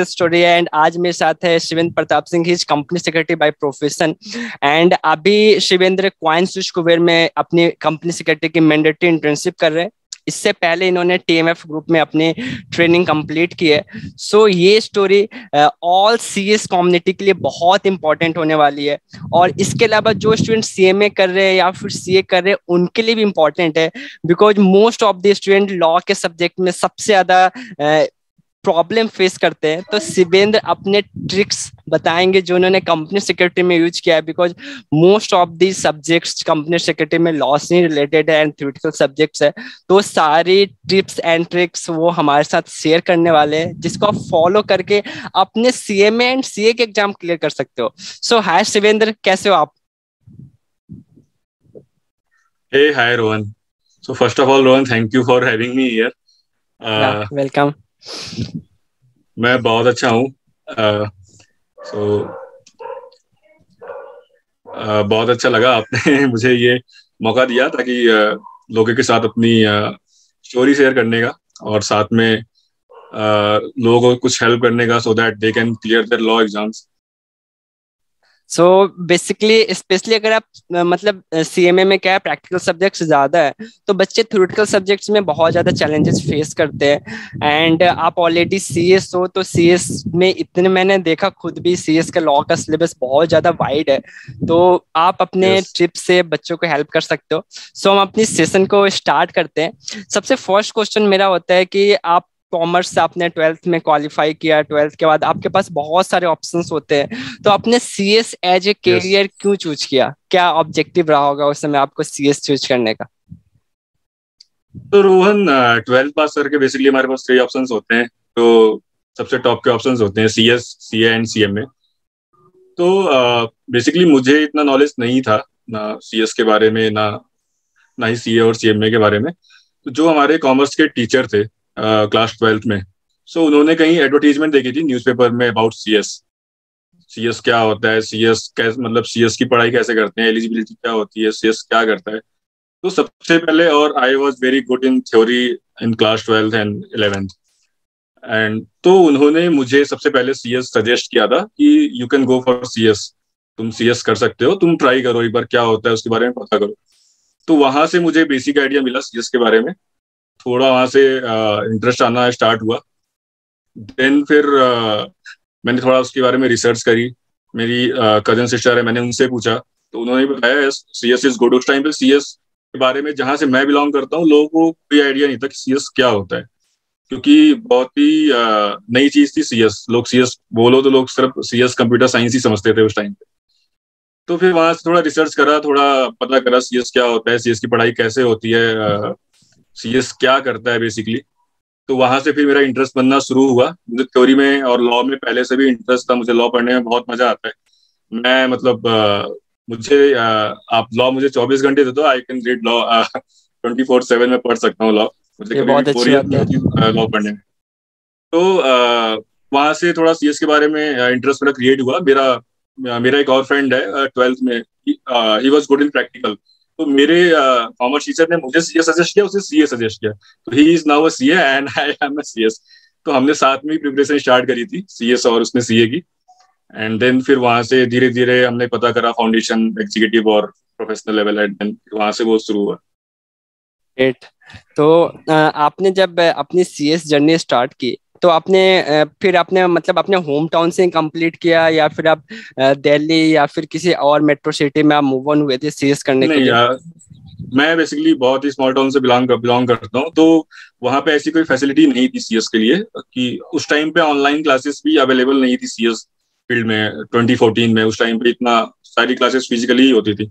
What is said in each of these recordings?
Story है। And आज मेरे साथ है Shivendra Pratap Singh, he is company secretary by profession. And अभी शिवेंद्र क्वाइन स्विच कुबेर में अपनी कंपनी सेक्रेटरी की मैंडेटरी इंटर्नशिप कर रहे हैं। इससे पहले इन्होंने टीएमएफ ग्रुप में अपनी ट्रेनिंग कंप्लीट की है। सो ये स्टोरी ऑल सीएस कम्युनिटी के लिए बहुत इंपॉर्टेंट होने वाली है। और इसके अलावा जो स्टूडेंट सीएमए कर रहे हैं या फिर सीए कर रहे हैं उनके लिए भी इंपॉर्टेंट है, because most of the student law के सब्जेक्ट में सबसे ज्यादा प्रॉब्लम फेस करते हैं। तो शिवेंद्र अपने ट्रिक्स बताएंगे जो उन्होंने कंपनी सेक्रेटरी में यूज किया है, because most of the subjects company secretary में लॉ से रिलेटेड है एंड थ्योरेटिकल सब्जेक्ट्स है। तो सारी टिप्स एंड ट्रिक्स वो हमारे साथ शेयर करने वाले हैं, जिसको आप फॉलो करके अपने सीएमए एंड सीए के एग्जाम क्लियर कर सकते हो। सो हाय शिवेंद्र, कैसे हो आप? Hey, hi Rohan. So first of all, Rohan, thank you for having me here. Welcome. मैं बहुत अच्छा हूँ। सो बहुत अच्छा लगा आपने मुझे ये मौका दिया ताकि लोगों के साथ अपनी स्टोरी शेयर करने का और साथ में लोगों को कुछ हेल्प करने का, so that they can clear their law exams. So basically specially अगर आप मतलब सीएमए में क्या है, प्रैक्टिकल सब्जेक्ट्स ज्यादा है, तो बच्चे थ्योरेटिकल सब्जेक्ट्स में बहुत ज्यादा चैलेंजेस फेस करते हैं। एंड आप ऑलरेडी सीएस हो, तो सीएस में इतने मैंने देखा, खुद भी सीएस का लॉ का सिलेबस बहुत ज्यादा वाइड है। तो आप अपने Yes. ट्रिप से बच्चों को हेल्प कर सकते हो। सो हम अपनी सेशन को स्टार्ट करते हैं। सबसे फर्स्ट क्वेश्चन मेरा होता है कि आप कॉमर्स से आपने 12th में क्वालिफाई किया, 12th के बाद आपके पास बहुत सारे ऑप्शंस होते हैं, तो आपने CS as a Yes. Career क्यों चूज किया? क्या ऑब्जेक्टिव रहा होगा उस समय आपको सीएस चूज करने का? तो रोहन, 12th पास करके बेसिकली हमारे पास 3 ऑप्शंस होते हैं। तो सबसे टॉप के ऑप्शंस होते हैं सीएस, सीए एंड सीएमए। तो बेसिकली मुझे इतना नॉलेज नहीं था ना सीएस के बारे में, ना ही सीए और सीएमए के बारे में। तो जो हमारे कॉमर्स के टीचर थे क्लास 12th में, सो उन्होंने कहीं एडवर्टीजमेंट देखी थी न्यूज़पेपर में अबाउट सीएस। सीएस क्या होता है, सीएस कैसे, मतलब सीएस की पढ़ाई कैसे करते हैं, एलिजिबिलिटी क्या होती है, सीएस क्या करता है। तो सबसे पहले, और I was very good in theory in class 12th and 11th। And तो उन्होंने मुझे सबसे पहले सीएस सजेस्ट किया था कि you can go for CS, तुम सीएस कर सकते हो, तुम ट्राई करो एक बार, क्या होता है उसके बारे में पता करो। तो वहां से मुझे बेसिक आइडिया मिला सीएस के बारे में, थोड़ा वहां से इंटरेस्ट आना स्टार्ट हुआ। देन फिर मैंने थोड़ा उसके बारे में रिसर्च करी। मेरी कजन सिस्टर है, मैंने उनसे पूछा, तो उन्होंने बताया सीएस इज गुड। उस टाइम पे सीएस के बारे में, जहां से मैं बिलोंग करता हूँ, लोगों को कोई आइडिया नहीं था कि सीएस क्या होता है, क्योंकि बहुत ही नई चीज थी सीएस। लोग सीएस बोलो तो लोग सिर्फ सीएस कंप्यूटर साइंस ही समझते थे उस टाइम पे। तो फिर वहां से थोड़ा रिसर्च करा, थोड़ा पता करा सीएस क्या होता है, सीएस की पढ़ाई कैसे होती है, सीएस क्या करता है बेसिकली। तो वहां से फिर मेरा इंटरेस्ट बनना शुरू हुआ। मुझे थ्योरी में और लॉ में पहले से भी इंटरेस्ट था, मुझे लॉ पढ़ने में बहुत मजा आता है। मैं मतलब मुझे आप लॉ मुझे 24 घंटे दे दो, आई कैन रीड लॉ 24/7 में पढ़ सकता हूँ लॉ। मुझे ये कभी भी बहुत अच्छी बोरियत बात नहीं है। होती लॉ पढ़ने में। तो वहां से थोड़ा सीएस के बारे में इंटरेस्ट मेरा क्रिएट हुआ। मेरा एक और फ्रेंड है 12th में, he was good in practical. तो मेरे कॉमर्स टीचर ने मुझे सीए सजेस्ट किया, उसे सीए सजेस्ट किया। तो he is now a CA and I am a CS. तो हमने साथ में ही प्रिपरेशन स्टार्ट करी थी, सीएस और उसने सीए की। एंड देन फिर वहां से धीरे धीरे हमने पता करा फाउंडेशन, एग्जीक्यूटिव और प्रोफेशनल लेवल, एंड देन वहां से वो शुरू हुआ। ग्रेट। तो आपने जब अपनी सीएस जर्नी स्टार्ट की, तो आपने फिर आपने मतलब अपने होम टाउन से कंप्लीट किया, या फिर आप दिल्ली या फिर किसी और मेट्रो सिटी में आप मूव ऑन हुए थे सीएस करने के नहीं, लिए? मैं बेसिकली बहुत ही स्मॉल टाउन से बिलोंग करता हूँ। तो वहाँ पे ऐसी कोई फैसिलिटी नहीं थी सीएस के लिए, कि उस टाइम पे ऑनलाइन क्लासेस भी अवेलेबल नहीं थी सीएस फील्ड में। 2014 में उस टाइम पे इतना सारी क्लासेस फिजिकली ही होती थी।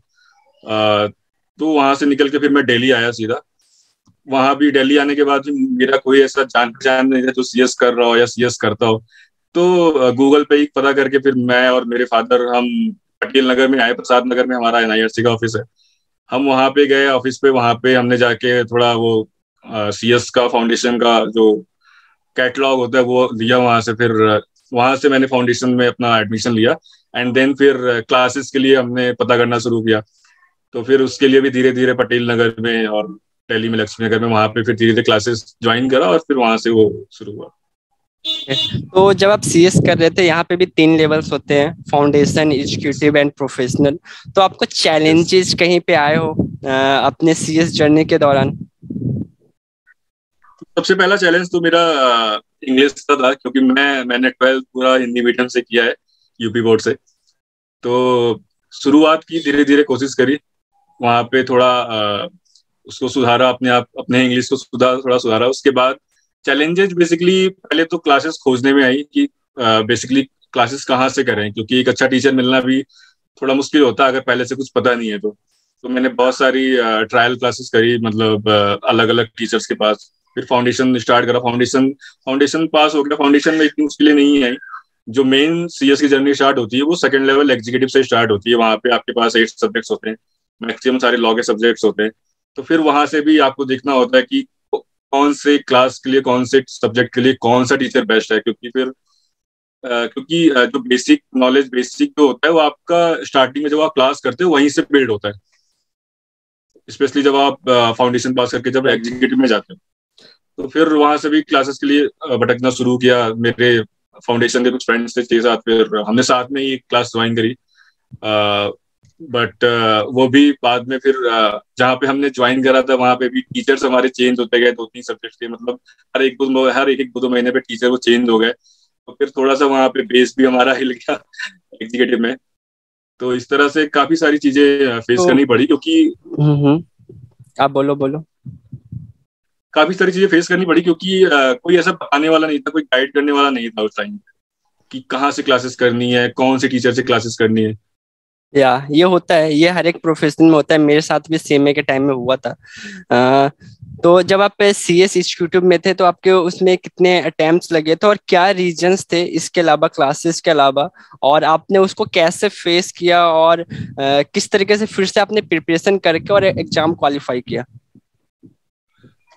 तो वहां से निकल के फिर मैं दिल्ली आया सीधा। वहां भी दिल्ली आने के बाद भी मेरा कोई ऐसा जान पहचान नहीं था जो सीएस कर रहा हो या सीएस करता हो। तो गूगल पे ही पता करके फिर मैं और मेरे फादर, हम पटेल नगर में आए, प्रसाद नगर में हमारा एनआईआरसी का ऑफिस है। हम वहां पे गए ऑफिस पे, वहां पे हमने जाके थोड़ा वो सीएस का फाउंडेशन का जो कैटलॉग होता है वो लिया वहां से। फिर वहां से मैंने फाउंडेशन में अपना एडमिशन लिया। एंड देन फिर क्लासेस के लिए हमने पता करना शुरू किया। तो फिर उसके लिए भी धीरे धीरे पटेल नगर में और दिल्ली में लक्ष्मी नगर में, वहां पे फिर धीरे धीरे क्लासेस ज्वाइन करा और फिर वहां से वो शुरू हुआ। तो जब आप सीएस कर रहे थे, यहाँ पे भी 3 लेवल्स होते हैं, फाउंडेशन, एग्जीक्यूटिव एंड प्रोफेशनल। तो आपको यस। चैलेंजेस कहीं पे आए हो अपने सीएस जर्नी के दौरान? सबसे पहला चैलेंज तो मेरा इंग्लिश का था, क्योंकि मैंने 12th पूरा हिंदी मीडियम से किया है, यूपी बोर्ड से। तो शुरुआत की, धीरे धीरे कोशिश करी, वहाँ पे थोड़ा उसको सुधारा, अपने आप अपने इंग्लिश को थोड़ा सुधारा। उसके बाद चैलेंजेस बेसिकली पहले तो क्लासेस खोजने में आई कि बेसिकली क्लासेस कहाँ से करें, क्योंकि एक अच्छा टीचर मिलना भी थोड़ा मुश्किल होता है अगर पहले से कुछ पता नहीं है तो मैंने बहुत सारी ट्रायल क्लासेस करी, मतलब अलग अलग टीचर्स के पास। फिर फाउंडेशन स्टार्ट करा, फाउंडेशन पास हो गया। फाउंडेशन में इतनी मुश्किलें नहीं आई। जो मेन सीएस की जर्नी स्टार्ट होती है वो सेकंड लेवल एग्जीक्यूटिव से स्टार्ट होती है। वहाँ पे आपके पास 8 सब्जेक्ट्स होते हैं, मैक्सिमम सारे लॉ के सब्जेक्ट्स होते हैं। तो फिर वहां से भी आपको देखना होता है कि कौन से क्लास के लिए, कौन से सब्जेक्ट के लिए कौन सा टीचर बेस्ट है, क्योंकि फिर जो बेसिक नॉलेज, बेसिक जो होता है वो आपका स्टार्टिंग में जब आप क्लास करते हो वहीं से बिल्ड होता है, स्पेशली जब आप फाउंडेशन पास करके जब एग्जीक्यूटिव में जाते हो। तो फिर वहां से भी क्लासेस के लिए भटकना शुरू किया। मेरे फाउंडेशन के कुछ फ्रेंड्स थे 6-7, फिर हमने साथ में ही क्लास ज्वाइन करी। बट वो भी बाद में फिर जहाँ पे हमने ज्वाइन करा था वहां पे भी टीचर्स हमारे चेंज होते गए, 2-3 सब्जेक्ट के, मतलब हर एक 2-2 महीने पे टीचर वो चेंज हो गए। तो फिर थोड़ा सा वहां पे बेस भी हमारा हिल गया एग्जीक्यूटिव में। तो इस तरह से काफी सारी चीजें फेस तो करनी पड़ी, क्योंकि आप बोलो बोलो। काफी सारी चीजें फेस करनी पड़ी क्योंकि कोई ऐसा बताने वाला नहीं था, कोई गाइड करने वाला नहीं था उस टाइम कि कहाँ से क्लासेस करनी है, कौन से टीचर से क्लासेस करनी है। या ये होता है, ये हर एक प्रोफेशन में होता है, मेरे साथ भी सीएमए के टाइम में हुआ था। अ, तो जब आप सीएस इंस्टीट्यूट में थे तो आपके उसमें कितने अटेम्प्ट्स लगे थे और क्या रीजंस थे इसके अलावा, क्लासेस के अलावा, और आपने उसको कैसे फेस किया और किस तरीके से फिर से आपने प्रिपरेशन करके और एग्जाम क्वालिफाई किया?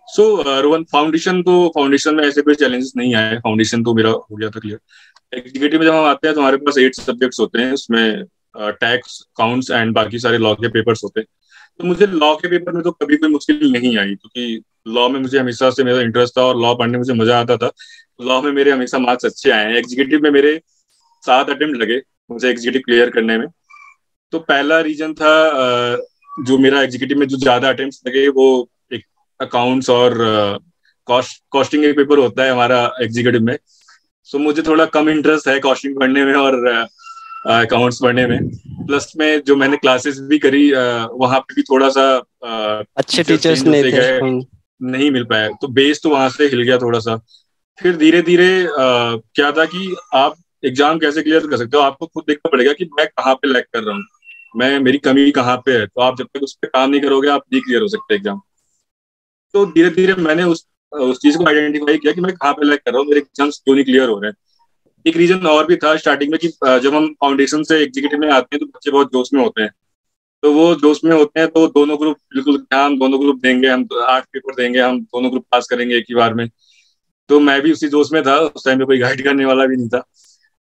सो रोहन, फाउंडेशन में ऐसे कोई चैलेंजेस नहीं आए। फाउंडेशन तो मेरा हो गया था क्लियर। एग्जीक्यूटिव में जब हम आते हैं तो हमारे पास 8 सब्जेक्ट्स होते हैं, उसमें टैक्स, अकाउंट्स एंड बाकी सारे लॉ के पेपर्स होते हैं। तो मुझे लॉ के पेपर में तो कभी कोई मुश्किल नहीं आई, क्योंकि लॉ में मुझे हमेशा से मेरा इंटरेस्ट था और लॉ पढ़ने में मुझे मजा आता था। लॉ में मेरे हमेशा मार्क्स अच्छे आए हैं। एग्जीक्यूटिव में मेरे 7 अटेम्प्ट लगे मुझे एग्जीक्यूटिव क्लियर करने में। तो पहला रीजन था जो मेरा एग्जीक्यूटिव में जो ज्यादा अटेम्प्ट लगे वो एक अकाउंट्स और कॉस्टिंग एक पेपर होता है हमारा एग्जीक्यूटिव में। सो मुझे थोड़ा कम इंटरेस्ट है कॉस्टिंग पढ़ने में और अकाउंट्स पढ़ने में। प्लस में जो मैंने क्लासेस भी करी वहां पे भी थोड़ा सा अच्छे टीचर्स टीचर्स चेंज नहीं होते थे। गए, नहीं मिल पाया, तो बेस तो वहां से हिल गया थोड़ा सा। फिर धीरे धीरे क्या था कि आप एग्जाम कैसे क्लियर कर सकते हो, आपको खुद देखना पड़ेगा कि मैं कहाँ पे लैग कर रहा हूँ, मेरी कमी कहाँ पे है। तो आप जब तक उस पर काम नहीं करोगे आप नहीं क्लियर हो सकते एग्जाम। तो धीरे धीरे मैंने उस चीज को आइडेंटिफाई किया कि मैं कहाँ पे लैग कर रहा हूँ, मेरे एग्जाम्स क्यों नहीं क्लियर हो रहे हैं। एक रीजन और भी था स्टार्टिंग में कि जब हम फाउंडेशन से एग्जीक्यूटिव में आते हैं तो बच्चे बहुत जोश में होते हैं। तो वो जोश में होते हैं तो दोनों ग्रुप बिल्कुल, हम दोनों ग्रुप देंगे, हम 8 पेपर देंगे, हम दोनों ग्रुप पास करेंगे एक ही बार में। तो मैं भी उसी जोश में था, उस टाइम में कोई गाइड करने वाला भी नहीं था।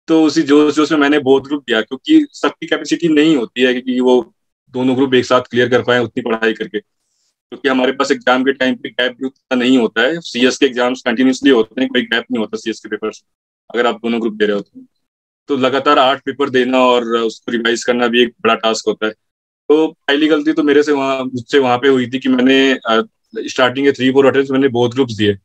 तो उसी जोश जोश में मैंने बोथ ग्रुप दिया, क्योंकि सबकी कैपेसिटी नहीं होती है कि वो दोनों ग्रुप एक साथ क्लियर कर पाए उतनी पढ़ाई करके। क्योंकि हमारे पास एग्जाम के टाइम पे गैप भी उतना नहीं होता है। सीएस के एग्जाम्स कंटिन्यूसली होते हैं, कोई गैप नहीं होता सीएस के पेपर्स, अगर आप दोनों ग्रुप दे रहे हो तो लगातार 8 पेपर देना और उसको रिवाइज करना भी एक बड़ा टास्क होता है। तो पहली गलती तो मुझसे वहां पे हुई थी कि मैंने स्टार्टिंग के 3-4 अटेम्प्ट मैंने बोथ ग्रुप्स दिए,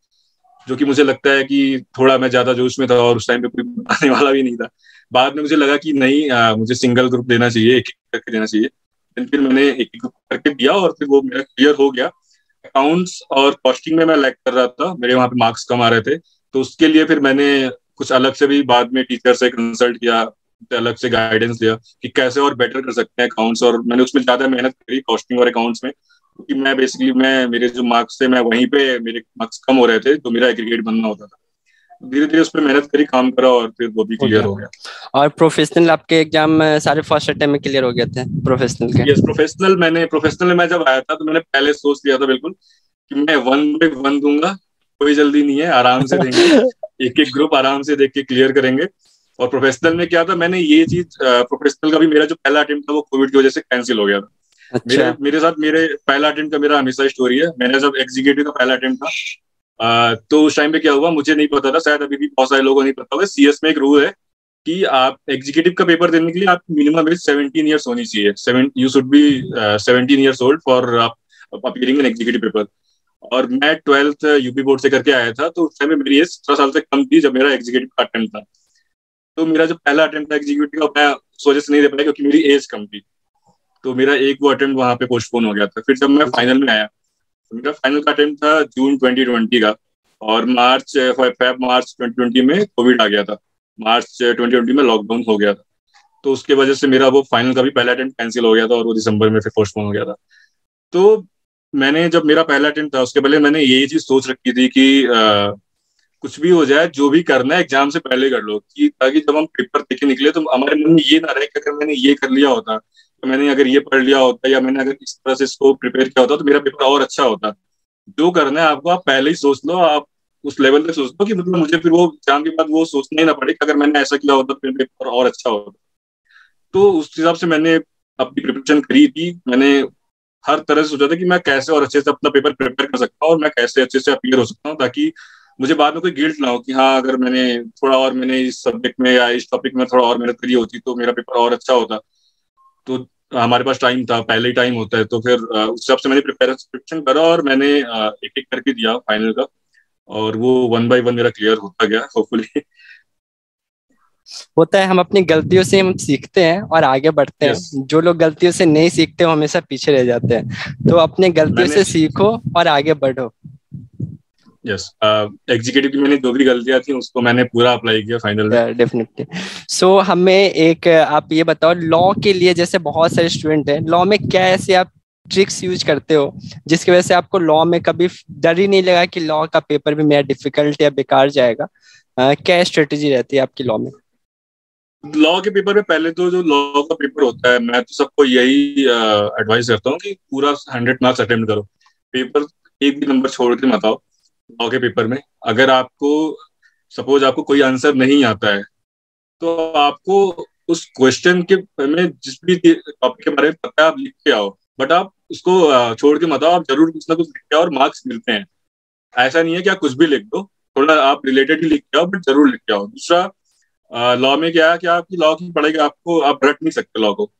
जो कि मुझे लगता है कि थोड़ा मैं ज्यादा जोश में था और उस टाइम पे कोई बताने वाला भी नहीं था। बाद में मुझे लगा कि नहीं, मुझे सिंगल ग्रुप देना चाहिए, एक एक करके देना चाहिए। फिर मैंने एक एक ग्रुप करके दिया और फिर वो मेरा क्लियर हो गया। अकाउंट्स और कॉस्टिंग में मैं लैग कर रहा था, मेरे वहां पे मार्क्स कम आ रहे थे। तो उसके लिए फिर मैंने कुछ अलग से भी बाद में टीचर से कंसल्ट किया, अलग से गाइडेंस लिया कि कैसे और बेटर कर सकते हैं अकाउंट्स। और मैंने उसमें ज्यादा मेहनत करी कॉस्टिंग और अकाउंट्स में, क्योंकि मैं मेरे जो मार्क्स थे मैं वहीं पे, मेरे मार्क्स कम हो रहे थे तो मेरा एग्रीगेट बनना होता था। धीरे धीरे उस पर मेहनत करी, काम करा और फिर वो भी हो क्लियर गया। हो गया। और प्रोफेशनल आपके एग्जाम सारे फर्स्ट अटेम्प्ट में क्लियर हो गए थे प्रोफेशनल के? यस, प्रोफेशनल में मैं जब आया था तो मैंने पहले सोच लिया था बिल्कुल कि मैं 1 by 1 दूंगा, कोई जल्दी नहीं है, आराम से देंगे, एक एक ग्रुप आराम से देख के क्लियर करेंगे। और प्रोफेशनल में क्या था, मैंने ये चीज, प्रोफेशनल का भी मेरा जो पहला अटेम्प्ट था वो कोविड की वजह से कैंसिल हो गया था। अच्छा। मेरे साथ मेरे पहला अटेम्प्ट का मेरा हमेशा स्टोरी है। मैंने जब एग्जीक्यूटिव का पहला अटेम्प्ट था तो उस टाइम पे क्या हुआ मुझे नहीं पता था, शायद अभी भी बहुत सारे लोगों को नहीं पता होगा, सीएस में एक रूल है कि आप एग्जीक्यूटिव का पेपर देने के लिए आप मिनिमम एज 17 ईयर्स होनी चाहिए, you should be 17 years old for appearing in executive paper. और मैं 12th यूपी बोर्ड से करके आया था, तो उस टाइम में मेरी एज 17 साल से कम थी जब मेरा एग्जीक्यूटिव का अटेम्प्ट था। तो मेरा जो पहला अटेम्प्ट था एग्जीक्यूटिव का, मैं उस वजह से नहीं दे पाया क्योंकि मेरी एज कम थी, तो मेरा एक वो अटेम्प्ट वहां पे पोस्टपोन हो गया था। फिर जब मैं फाइनल में आया, तो मेरा फाइनल का अटेम्प्ट था जून 2020 का, और मार्च 2020 में कोविड आ गया था, मार्च 2020 में लॉकडाउन हो गया था, तो उसके वजह से मेरा वो फाइनल का भी पहला अटेम्प्ट कैंसिल हो गया था और वो दिसंबर में फिर पोस्टपोन हो गया था। तो मैंने जब मेरा पहला अटेम्प्ट था उसके पहले मैंने यही चीज सोच रखी थी कि कुछ भी हो जाए, जो भी करना है एग्जाम से पहले कर लो, कि ताकि जब हम पेपर देके निकले तो हमारे मन में ये ना रहे कि अगर मैंने ये कर लिया होता, तो मैंने अगर ये पढ़ लिया होता, या मैंने अगर इस तरह से इसको प्रिपेयर किया होता तो मेरा पेपर और अच्छा होता। जो करना है आपको आप पहले ही सोच लो, आप उस लेवल तक सोच लो कि मतलब मुझे फिर वो एग्जाम के बाद वो सोचना ही ना पड़े कि अगर मैंने ऐसा किया होता तो मेरा पेपर और अच्छा होता। तो उस हिसाब से मैंने अपनी प्रिपरेशन करी थी। मैंने हर तरह से सोचा था कि मैं कैसे और अच्छे से अपना पेपर प्रिपेयर कर सकता हूँ और मैं कैसे अच्छे से अपीयर हो सकता हूँ, ताकि मुझे बाद में कोई गिल्ट ना हो कि हाँ अगर मैंने इस सब्जेक्ट में या इस टॉपिक में थोड़ा और मेहनत करी होती तो मेरा पेपर और अच्छा होता। तो हमारे पास टाइम था, पहले ही टाइम होता है, तो फिर उस हिसाब से मैंने प्रिपरेशन करा और मैंने एक एक करके दिया फाइनल का, और वो 1 by 1 मेरा क्लियर होता गया होपफुली। होता है, हम अपनी गलतियों से हम सीखते हैं और आगे बढ़ते यस। हैं। जो लोग गलतियों से नहीं सीखते वो हमेशा पीछे रह जाते हैं। तो अपने गलतियों मैंने से सीखो और आगे बढ़ो। यस एग्जीक्यूटिव की मैंने जो भी गलतियां थी उसको मैंने पूरा अप्लाई किया फाइनल में। डेफिनेटली। सो हमें एक आप ये बताओ, लॉ के लिए जैसे बहुत सारे स्टूडेंट हैं, लॉ में क्या ऐसे आप ट्रिक्स यूज करते हो जिसकी वजह से आपको लॉ में कभी डर ही नहीं लगा कि लॉ का पेपर भी मेरा डिफिकल्ट या बेकार जाएगा? क्या स्ट्रेटेजी रहती है आपकी लॉ में? लॉ के पेपर में पहले तो जो लॉ का पेपर होता है, मैं तो सबको यही एडवाइस करता हूँ कि पूरा 100 मार्क्स अटेम्प्ट करो, पेपर एक भी नंबर छोड़ के मत आओ लॉ के पेपर में। अगर आपको सपोज आपको कोई आंसर नहीं आता है, तो आपको उस क्वेश्चन के में जिस भी टॉपिक के बारे में पता है आप लिख के आओ, बट आप उसको छोड़ के मत आओ, आप जरूर कुछ ना कुछ लिख के आओ और मार्क्स मिलते हैं। ऐसा नहीं है कि आप कुछ भी लिख दो, थोड़ा आप रिलेटेड ही लिख के आओ बट जरूर लिख के आओ। दूसरा, लॉ में क्या है कि आपकी लॉ की पढ़ेगा, आपको आप रट नहीं सकते लॉ को,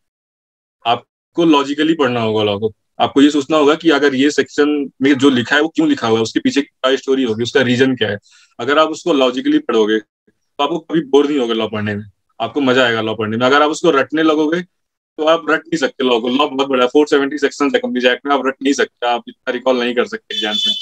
आपको लॉजिकली पढ़ना होगा लॉ को। आपको ये सोचना होगा कि अगर ये सेक्शन में जो लिखा है वो क्यों लिखा हुआ है, उसके पीछे क्या स्टोरी होगी, उसका रीजन क्या है। अगर आप उसको लॉजिकली पढ़ोगे तो आपको कभी बोर नहीं होगा लॉ पढ़ने में, आपको मजा आएगा लॉ पढ़ने में। अगर आप उसको रटने लगोगे तो आप रट नहीं सकते लॉ को। लॉ बहुत बड़ा है, 470 सेक्शन है कंपनीज एक्ट में, आप रट नहीं सकते, आप इतना रिकॉल नहीं कर सकते एग्जाम में।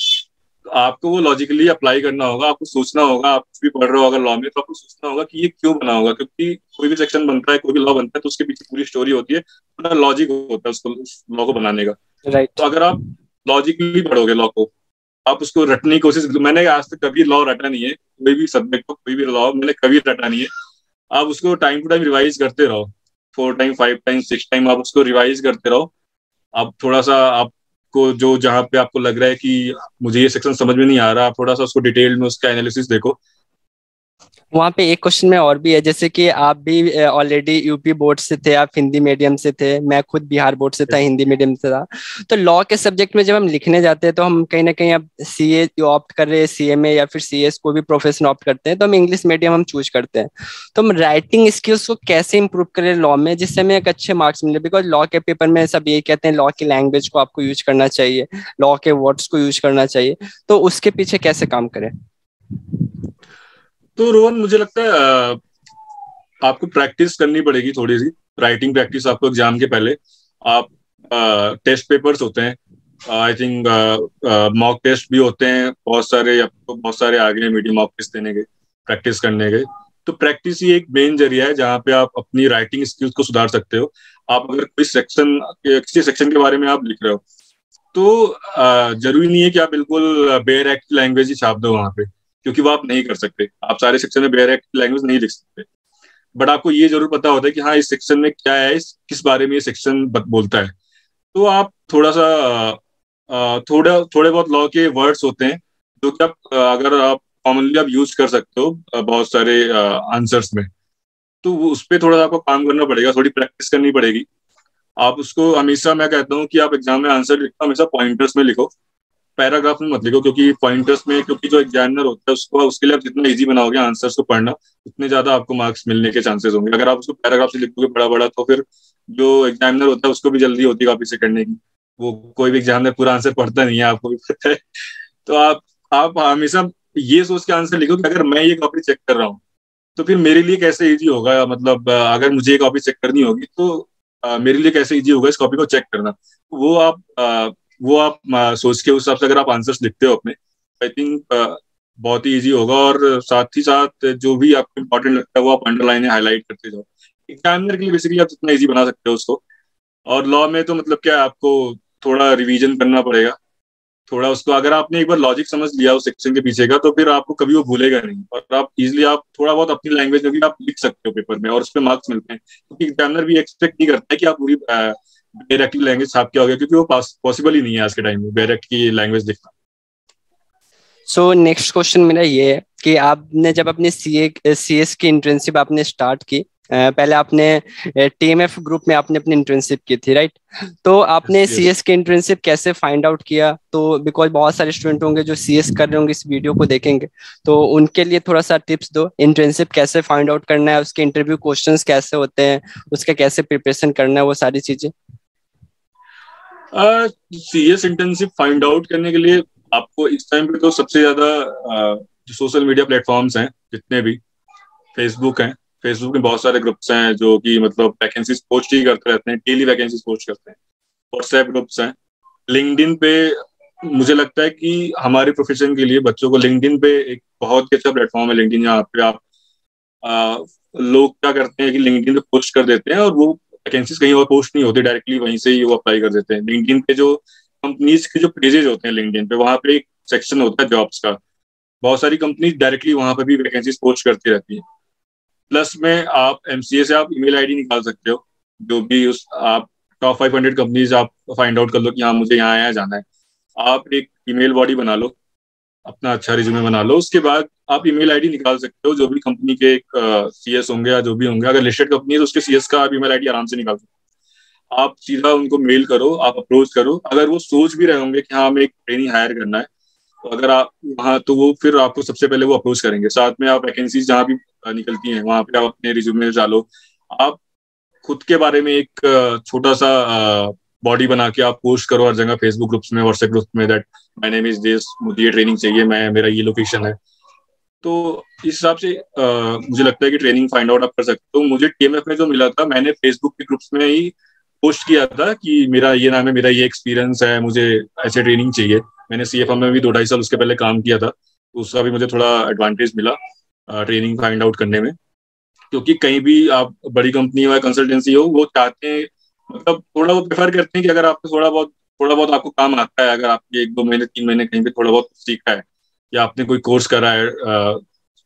तो आपको वो लॉजिकली अप्लाई करना होगा, आपको सोचना होगा। आप कुछ भी पढ़ रहे हो अगर लॉ में, तो आपको सोचना होगा कि ये क्यों बना होगा, क्योंकि कोई भी सेक्शन बनता है, कोई भी लॉ बनता है, तो उसके पीछे पूरी स्टोरी होती है, पूरा लॉजिक होता है उसको, उस लॉ को बनाने का। तो राइट। अगर आप लॉजिकली पढ़ोगे लॉ को, आप उसको रटने की कोशिश, मैंने आज तक कभी लॉ रटा नहीं है, कोई भी सब्जेक्ट को, कोई भी लॉ मैंने कभी रटा नहीं है। आप उसको टाइम टू टाइम रिवाइज करते रहो, 4 टाइम 5 टाइम 6 टाइम आप उसको रिवाइज करते रहो। आप थोड़ा सा, आपको जो जहाँ पे आपको लग रहा है कि मुझे ये सेक्शन समझ में नहीं आ रहा, आप थोड़ा सा उसको डिटेल में उसका एनालिसिस देखो। वहाँ पे एक क्वेश्चन में और भी है, जैसे कि आप भी ऑलरेडी यूपी बोर्ड से थे, आप हिंदी मीडियम से थे, मैं खुद बिहार बोर्ड से था, हिंदी मीडियम से था। तो लॉ के सब्जेक्ट में जब हम लिखने जाते हैं तो हम कहीं ना कहीं अब सीए ऑप्ट कर रहे हैं, सीएमए या फिर सीएस, कोई भी प्रोफेशन ऑप्ट करते हैं, तो हम इंग्लिश मीडियम हम चूज करते हैं। तो हम राइटिंग स्किल्स को कैसे इंप्रूव करें लॉ में जिससे हमें एक अच्छे मार्क्स मिले? बिकॉज लॉ के पेपर में सब यही कहते हैं लॉ की लैंग्वेज को आपको यूज करना चाहिए, लॉ के वर्ड्स को यूज करना चाहिए। तो उसके पीछे कैसे काम करें? तो रोहन, मुझे लगता है आपको प्रैक्टिस करनी पड़ेगी थोड़ी सी, राइटिंग प्रैक्टिस आपको एग्जाम के पहले। आप टेस्ट पेपर्स होते हैं, आई थिंक मॉक टेस्ट भी होते हैं बहुत सारे, आपको बहुत सारे आगे हैं मीडियम मॉक टेस्ट देने के, प्रैक्टिस करने के। तो प्रैक्टिस ही एक मेन जरिया है जहाँ पे आप अपनी राइटिंग स्किल्स को सुधार सकते हो। आप अगर कोई सेक्शन, किसी सेक्शन के बारे में आप लिख रहे हो, तो जरूरी नहीं है कि आप बिल्कुल बेयर एक्ट लैंग्वेज ही छाप दो वहां पे, क्योंकि वो आप नहीं कर सकते। आप सारे सेक्शन में बेयर एक्ट लैंग्वेज नहीं लिख सकते, बट आपको ये जरूर पता होता है कि हाँ इस सेक्शन में क्या है, इस किस बारे में ये सेक्शन बोलता है। तो आप थोड़ा सा थोड़े बहुत लॉ के वर्ड्स होते हैं जो कि आप अगर आप कॉमनली आप यूज कर सकते हो बहुत सारे आंसर्स में, तो उस पर थोड़ा सा आपको काम करना पड़ेगा, थोड़ी प्रैक्टिस करनी पड़ेगी। आप उसको हमेशा, मैं कहता हूँ कि आप एग्जाम में आंसर लिखो हमेशा पॉइंटर्स में लिखो, पैराग्राफ में मत लिखो, क्योंकि पॉइंटर्स में, क्योंकि जो एग्जामिनर होता है उसको, उसके लिए आप जितना इजी बनाओगे आंसर्स को पढ़ना, उतने ज्यादा आपको मार्क्स मिलने के चांसेस होंगे। अगर आप उसको पैराग्राफ से लिखोगे बड़ा बड़ा, तो फिर जो एग्जामिनर होता है उसको भी जल्दी होती है कॉपी से करने की। वो कोई भी एग्जामिनर पूरा आंसर पढ़ता नहीं है, आपको भी पता है। तो आप हमेशा ये सोच के आंसर लिखो कि अगर मैं ये कॉपी चेक कर रहा हूँ तो फिर मेरे लिए कैसे इजी होगा, मतलब अगर मुझे ये कॉपी चेक करनी होगी तो मेरे लिए कैसे इजी होगा इस कॉपी को चेक करना। वो आप सोच के उस हिसाब से अगर आप आंसर्स लिखते हो अपने, आई थिंक बहुत ही इजी होगा। और साथ ही साथ जो भी आपको इम्पोर्टेंट लगता है वो आप अंडरलाइन या हाईलाइट करते जाओ। एग्जामिनर के लिए बेसिकली आप जितना इजी बना सकते हो उसको। और लॉ में तो मतलब क्या है, आपको थोड़ा रिवीजन करना पड़ेगा, थोड़ा उसको। अगर आपने एक बार लॉजिक समझ लिया उस सेक्शन के पीछे का, तो फिर आपको कभी वो भूलेगा नहीं, और आप इजिली आप थोड़ा बहुत अपनी लैंग्वेज में भी आप लिख सकते हो पेपर में, और उस पर मार्क्स मिलते हैं। क्योंकि एग्जामिनर भी एक्सपेक्ट नहीं करता है कि आप पूरी डायरेक्ट लैंग्वेज छाप के आओगे, क्योंकि वो पॉसिबल ही नहीं है आज के टाइम में डायरेक्ट की लैंग्वेज लिखना। सो नेक्स्ट क्वेश्चन मेरा ये है कि आपने जब अपनी सीएस की इंटर्नशिप आपने स्टार्ट की, पहले आपने टीएमएफ ग्रुप में आपने अपनी इंटर्नशिप की थी, राइट? तो आपने यस। सीएस की इंटर्नशिप कैसे फाइंड आउट किया? तो बिकॉज बहुत सारे स्टूडेंट होंगे जो सीएस कर रहे होंगे, इस वीडियो को देखेंगे, तो उनके लिए थोड़ा सा टिप्स दो। इंटर्नशिप कैसे फाइंड आउट करना है, उसके इंटरव्यू क्वेश्चंस कैसे होते हैं, उसका कैसे प्रिपरेशन करना है, वो सारी चीजें। सीएस इंटर्नशिप फाइंड आउट करने के लिए आपको इस टाइम पे तो सबसे ज्यादा जो सोशल मीडिया प्लेटफॉर्म्स हैं जितने भी, फेसबुक हैं, फेसबुक में बहुत सारे ग्रुप्स हैं जो कि मतलब वैकेंसीज पोस्ट ही करते रहते हैं, डेली वैकेंसीज पोस्ट करते हैं। व्हाट्सएप ग्रुप्स हैं, लिंक्डइन पे। मुझे लगता है कि हमारे प्रोफेशन के लिए बच्चों को लिंक्डइन पे एक बहुत ही अच्छा प्लेटफॉर्म है। लिंक्डइन यहाँ पे आप आ, लोग क्या करते हैं कि लिंक्डइन पे पोस्ट कर देते हैं, और वो वैकेंसीज कहीं और पोस्ट नहीं होती, डायरेक्टली वहीं से ही वो अप्लाई कर देते हैं। लिंक्डइन पे जो कंपनीज के जो पेजेज होते हैं लिंक्डइन पे, वहाँ पे एक सेक्शन होता है जॉब्स का। बहुत सारी कंपनीज डायरेक्टली वहाँ पे भी वैकेंसीज पोस्ट करती रहती है। प्लस में आप एमसीए से आप ईमेल आईडी निकाल सकते हो, जो भी उस आप टॉप 500 कंपनीज आप फाइंड आउट कर लो कि हाँ मुझे यहाँ यहाँ जाना है। आप एक ईमेल बॉडी बना लो, अपना अच्छा रिज्यूमे बना लो, उसके बाद आप ईमेल आईडी निकाल सकते हो जो भी कंपनी के एक सीएस होंगे या जो भी होंगे। अगर लिस्टेड कंपनी है तो उसके सीएस का आप ईमेल आईडी आराम से निकाल सकते हो। आप सीधा उनको मेल करो, आप अप्रोच करो। अगर वो सोच भी रहे होंगे कि हाँ हमें एक ट्रेनिंग हायर करना है, तो अगर आप वहाँ, तो वो फिर आपको सबसे पहले वो अप्रोच करेंगे। साथ में आप वैकेंसीज जहाँ भी निकलती हैं वहाँ पे आप अपने रिज्यूमे डालो। आप खुद के बारे में एक छोटा सा बॉडी बना के आप पोस्ट करो हर जगह, फेसबुक ग्रुप्स में, व्हाट्सएप ग्रुप्स में, that my name is this, मुझे ये ट्रेनिंग चाहिए, मैं मेरा ये लोकेशन है। तो इस हिसाब से मुझे लगता है कि ट्रेनिंग फाइंड आउट आप कर सकते हो। मुझे टीएमएफ में जो मिला था, मैंने फेसबुक के ग्रुप्स में ही पोस्ट किया था कि मेरा ये नाम है, मेरा ये एक्सपीरियंस है, मुझे ऐसे ट्रेनिंग चाहिए। मैंने सीएफएम में भी 2-2.5 साल उसके पहले काम किया था, तो उसका भी मुझे थोड़ा एडवांटेज मिला ट्रेनिंग फाइंड आउट करने में। क्योंकि कहीं भी आप बड़ी कंपनी हो या कंसल्टेंसी हो, वो चाहते हैं, मतलब थोड़ा वो प्रेफर करते हैं कि अगर आपको थोड़ा बहुत आपको काम आता है, अगर आपने 1-2 महीने 3 महीने कहीं पे थोड़ा बहुत सीखा है, या आपने कोई कोर्स करा है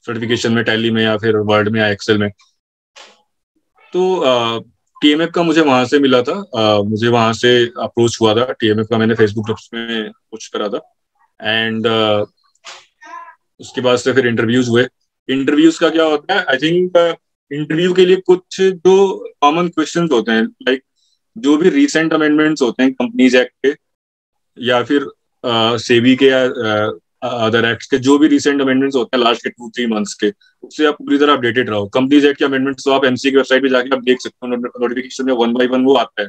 सर्टिफिकेशन में, टैली में या फिर वर्ड में या एक्सेल में, तो टीएमएफ का मुझे वहां से मिला था। मुझे वहां से अप्रोच हुआ था टीएमएफ का, मैंने फेसबुक ग्रुप्स में पोस्ट करा था। एंड उसके बाद से फिर इंटरव्यूज हुए। इंटरव्यूज का क्या होता है, आई थिंक इंटरव्यू के लिए कुछ जो कॉमन क्वेश्चंस होते हैं, लाइक जो भी रिसेंट अमेंडमेंट्स होते हैं कंपनीज एक्ट के, या फिर सेबी के, या अदर एक्ट्स के, जो भी रिसेंट अमेंडमेंट्स होते हैं लास्ट के 2-3 मंथ्स के, उससे आप पूरी तरह अपडेटेड रहो। कंपनीज एक्ट के अमेंडमेंट्स तो आप एमसी की वेबसाइट पे जाके आप देख सकते हो, नोटिफिकेशन में 1 by 1 वो आता है।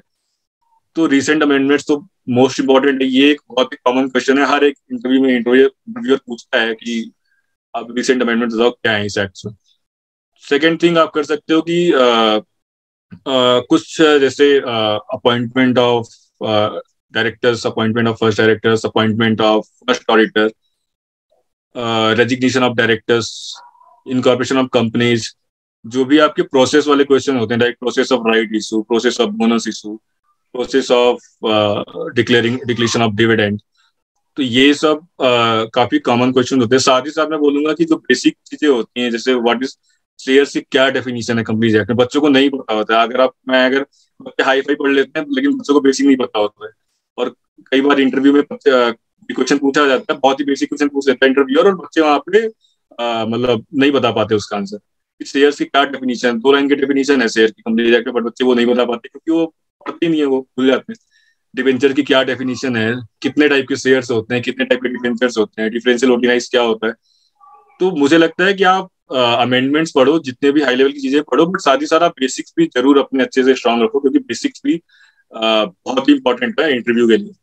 तो रिसेंट अमेंडमेंट्स तो मोस्ट इंपॉर्टेंट है। ये एक बहुत ही कॉमन क्वेश्चन है, हर एक इंटरव्यू में इंटरव्यूअर पूछता है कि आप रिसेंट अमेंडमेंट्स बताओ क्या है इस एक्ट में। सेकेंड थिंग आप कर सकते हो कि कुछ जैसे appointment of directors, appointment of first directors, appointment of first auditor, resignation of directors, incorporation of companies, जो भी आपके प्रोसेस वाले क्वेश्चन होते हैं, like process of right issue, process of bonus issue, process of declaration of dividend, तो ये सब काफी कॉमन क्वेश्चन होते हैं। साथ ही साथ मैं बोलूंगा कि जो बेसिक चीजें होती हैं, जैसे व्हाट इज शेयर्स की क्या डेफिनेशन है कंपनीज एक्ट में, बच्चों को नहीं पता होता है। अगर बच्चे हाई फाई पढ़ लेते हैं, लेकिन बच्चों को बेसिक नहीं पता होता है। और कई बार इंटरव्यू में क्वेश्चन पूछा जाता है, बहुत ही बेसिक क्वेश्चन पूछ लेता है इंटरव्यूअर, और बच्चे वहाँ पे मतलब नहीं बता पाते उसका आंसर। शेयर्स की क्या डेफिनेशन, 2 लाइन की डेफिनेशन है शेयर की कंपनीज एक्ट में, बट बच्चे वो नहीं बता पाते क्योंकि वो पढ़ते नहीं है, वो भूल जाते हैं। डिबेंचर की क्या डेफिनेशन है, कितने टाइप के शेयर्स होते हैं, कितने टाइप के डिबेंचर्स होते हैं, डिफरेंशियल ओटीआईज क्या होता है। तो मुझे लगता है कि आप अमेंडमेंट्स पढ़ो, जितने भी हाई लेवल की चीजें पढ़ो, बट साथ ही साथ आप बेसिक्स भी जरूर अपने अच्छे से स्ट्रांग रखो, क्योंकि बेसिक्स भी बहुत ही इंपॉर्टेंट है इंटरव्यू के लिए।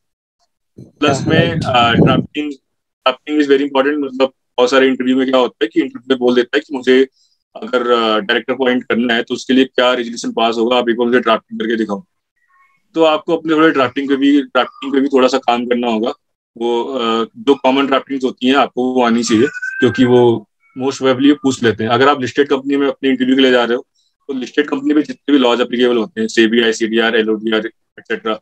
प्लस में right. Drafting drafting is very important. मतलब बहुत सारे इंटरव्यू में क्या होता है कि इंटरव्यू में बोल देता है कि मुझे अगर डायरेक्टर अपॉइंट करना है तो उसके लिए क्या रेजोल्यूशन पास होगा, आप एक बार मुझे ड्राफ्टिंग करके दिखाओ। तो आपको अपने थोड़े ड्राफ्टिंग पे भी थोड़ा सा काम करना होगा। वो जो कॉमन ड्राफ्टिंग होती हैं आपको वो आनी चाहिए, क्योंकि वो मोस्ट प्रोबेबली पूछ लेते हैं। अगर आप लिस्टेड कंपनी में अपने इंटरव्यू के लिए जा रहे हो, तो लिस्टेड कंपनी में जितने भी लॉज एप्लीकेबल होते हैं, सेबी, आईसीडीआर, एलओडीआर एक्सेट्रा,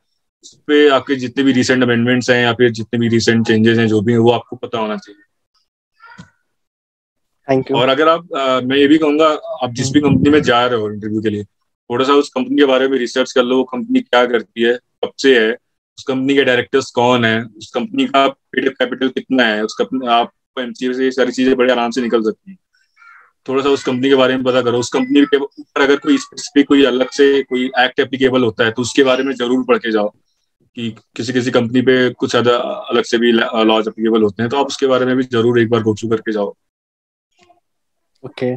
उस पे आपके जितने भी रिसेंट अमेंडमेंट्स हैं या फिर जितने भी रिसेंट चेंजेस हैं जो भी हैं, वो आपको पता होना चाहिए। Thank you. और अगर आप मैं ये भी कहूंगा, आप जिस भी कंपनी में जा रहे हो इंटरव्यू के लिए, थोड़ा सा उस कंपनी के बारे में रिसर्च कर लो। वो कंपनी क्या करती है, कब से है, उस कंपनी के डायरेक्टर्स कौन है, उस कंपनी का पेड कैपिटल कितना है, उस कंपनी आपको एमसीए से ये सारी चीजें बड़े आराम से निकल सकती हैं। थोड़ा सा उस कंपनी के बारे में पता करो। उस कंपनी के ऊपर अगर कोई स्पेसिफिक कोई अलग से कोई एक्ट एप्लीकेबल होता है तो उसके बारे में जरूर पढ़ के जाओ, कि किसी किसी कंपनी पे कुछ ज्यादा अलग से भी लॉज एप्लीकेबल होते हैं, तो आप उसके बारे में भी जरूर एक बार गो थ्रू करके जाओ। ओके।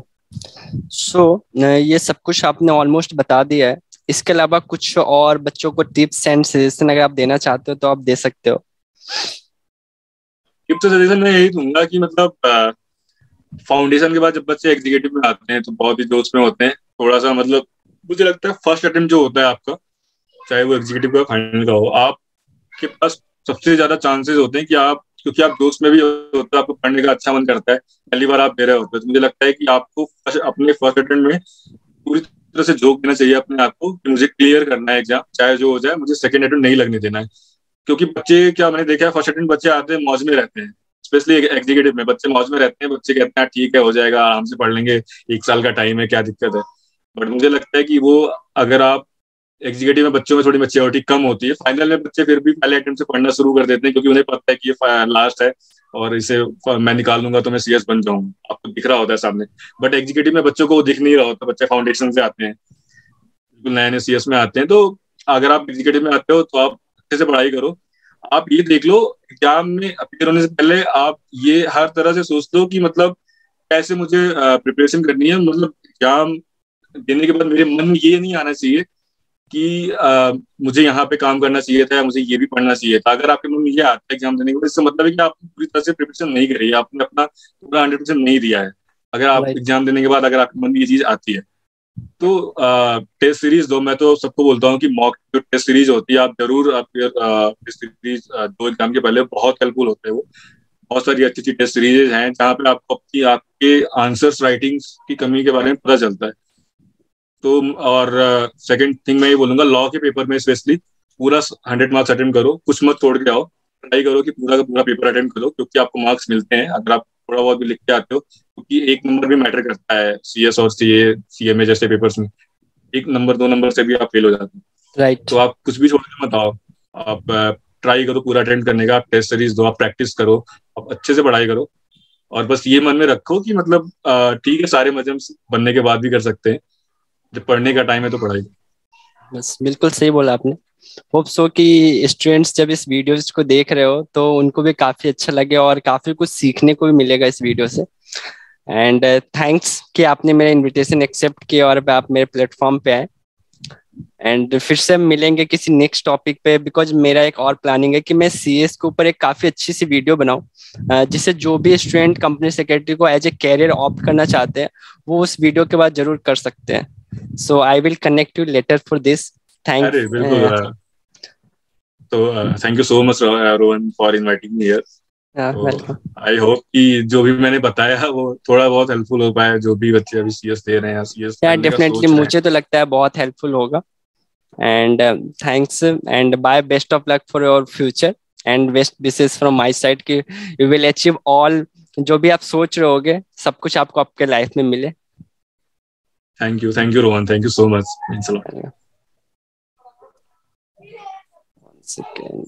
सो ये सब कुछ आपने ऑलमोस्ट बता दिया है। इसके अलावा कुछ और बच्चों को टिप्स एंड सजेशन अगर आप देना चाहते हो तो आप दे सकते हो। टिप्स सजेशन मैं यही दूंगा कि मतलब फाउंडेशन के बाद जब बच्चे एग्जीक्यूटिव में आते हैं तो बहुत ही जोश में होते हैं। थोड़ा सा मतलब मुझे लगता है फर्स्ट अटेम्प्ट जो होता है आपका, चाहे वो एग्जीक्यूटिव का फाइनल का हो, आपके पास सबसे ज्यादा चांसेस होते हैं कि आप, क्योंकि आप जोश में भी होते हैं, आपको पढ़ने का अच्छा मन करता है, पहली बार आप दे रहे होते हैं, तो मुझे लगता है कि आपको अपने फर्स्ट अटेम्प्ट में पूरी तरह से झोंक देना चाहिए अपने आप को कि मुझे क्लियर करना है एग्जाम, चाहे जो हो जाए, मुझे सेकंड अटेम्प्ट नहीं लगने देना है। क्योंकि बच्चे, क्या मैंने देखा है, फर्स्ट अटेम्प्ट बच्चे आते हैं मौज में रहते हैं, स्पेशली एग्जीक्यूटिव में बच्चे मौज में रहते हैं। बच्चे कहते हैं ठीक है, हो जाएगा, आराम से पढ़ लेंगे, 1 साल का टाइम है, क्या दिक्कत है। बट मुझे लगता है कि वो, अगर आप एग्जीक्यूटिव में बच्चों में थोड़ी मैच्योरिटी कम होती है, फाइनल में बच्चे फिर भी पहले अटेम्प्ट से पढ़ना शुरू कर देते हैं, क्योंकि उन्हें पता है कि ये लास्ट है और इसे मैं निकाल लूंगा तो मैं सीएस बन जाऊंगा, आपको दिख रहा होता है सामने। बट एग्जीक्यूटिव में बच्चों को वो दिख नहीं रहा होता, बच्चे फाउंडेशन से आते हैं, बिल्कुल नए नए सीएस में आते हैं। तो अगर आप एग्जीक्यूटिव में आते हो तो आप अच्छे से पढ़ाई करो। आप ये देख लो, एग्जाम में अपीयर होने से पहले आप ये हर तरह से सोच लो कि मतलब कैसे मुझे प्रिपरेशन करनी है। मतलब एग्जाम देने के बाद मेरे मन में ये नहीं आना चाहिए कि मुझे यहाँ पे काम करना चाहिए था या मुझे ये भी पढ़ना चाहिए था। अगर आपके मन में ये आता है एग्जाम देने के बाद, इसका मतलब है कि आपने पूरी तरह से प्रिपरेशन नहीं करी है, आपने अपना पूरा 100% नहीं दिया है। अगर आप राइट। एग्जाम देने के बाद अगर आपके मन में ये चीज आती है, तो टेस्ट सीरीज दो। मैं तो सबको बोलता हूँ कि मॉक जो टेस्ट सीरीज होती है, आप जरूर आप टेस्ट सीरीज दो एग्जाम के पहले, बहुत हेल्पफुल होते हैं वो। बहुत सारी अच्छी अच्छी टेस्ट सीरीज हैं जहाँ पे आपको अपनी आपके आंसर्स राइटिंग की कमी के बारे में पता चलता है। तो और सेकंड थिंग मैं ये बोलूंगा, लॉ के पेपर में स्पेशली पूरा 100 मार्क्स अटेम्प्ट करो, कुछ मत छोड़ के आओ। ट्राई करो कि पूरा का पूरा पेपर अटेम्प्ट करो, क्योंकि आपको मार्क्स मिलते हैं अगर आप थोड़ा बहुत भी लिख के आते हो, क्योंकि एक नंबर भी मैटर करता है सीएस और सीएमए जैसे पेपर्स में। 1 नंबर 2 नंबर से भी आप फेल हो जाते हैं। राइट। तो आप कुछ भी छोड़ के मत आओ। आप ट्राई करो पूरा अटेम्प्ट करने का, आप टेस्ट सीरीज दो, आप प्रैक्टिस करो, आप अच्छे से पढ़ाई करो। और बस ये मन में रखो कि मतलब ठीक है, सारे मजम बनने के बाद भी कर सकते हैं, जब पढ़ने का टाइम है तो पढ़ाई। बस बिल्कुल सही बोला आपने। होप सो कि स्टूडेंट्स जब इस वीडियोस को देख रहे हो तो उनको भी काफी अच्छा लगे और काफी कुछ सीखने को भी मिलेगा इस वीडियो से। एंड थैंक्स कि आपने मेरा इनविटेशन एक्सेप्ट किया और आप मेरे प्लेटफॉर्म पे आए। एंड फिर से हम मिलेंगे किसी नेक्स्ट टॉपिक पे, बिकॉज मेरा एक और प्लानिंग है कि मैं सीएस के ऊपर एक काफी अच्छी सी वीडियो बनाऊं, जिससे जो भी स्टूडेंट कंपनी सेक्रेटरी को एज ए कैरियर ऑप्ट करना चाहते हैं वो उस वीडियो के बाद जरूर कर सकते हैं। So I will connect you later for this. Thank अरे बिल्कुल। तो thank you so much Rohan for inviting me here. तो वेलकम। आई होप कि जो भी मैंने बताया वो थोड़ा बहुत हेल्पफुल हो पाया, जो भी बच्चे अभी सीएस दे रहे हैं या सीएस या करने का डेफिनेटली सोच रहे हैं। मुझे तो लगता है बहुत हेल्पफुल होगा। And thanks and bye, best of luck for your future and best wishes from my side कि यू विल अचीव ऑल जो भी आप सोच रहे होगे, सब कुछ आपको आपके लाइफ में मिले। Thank you Rohan, thank you so much, means a lot. One second.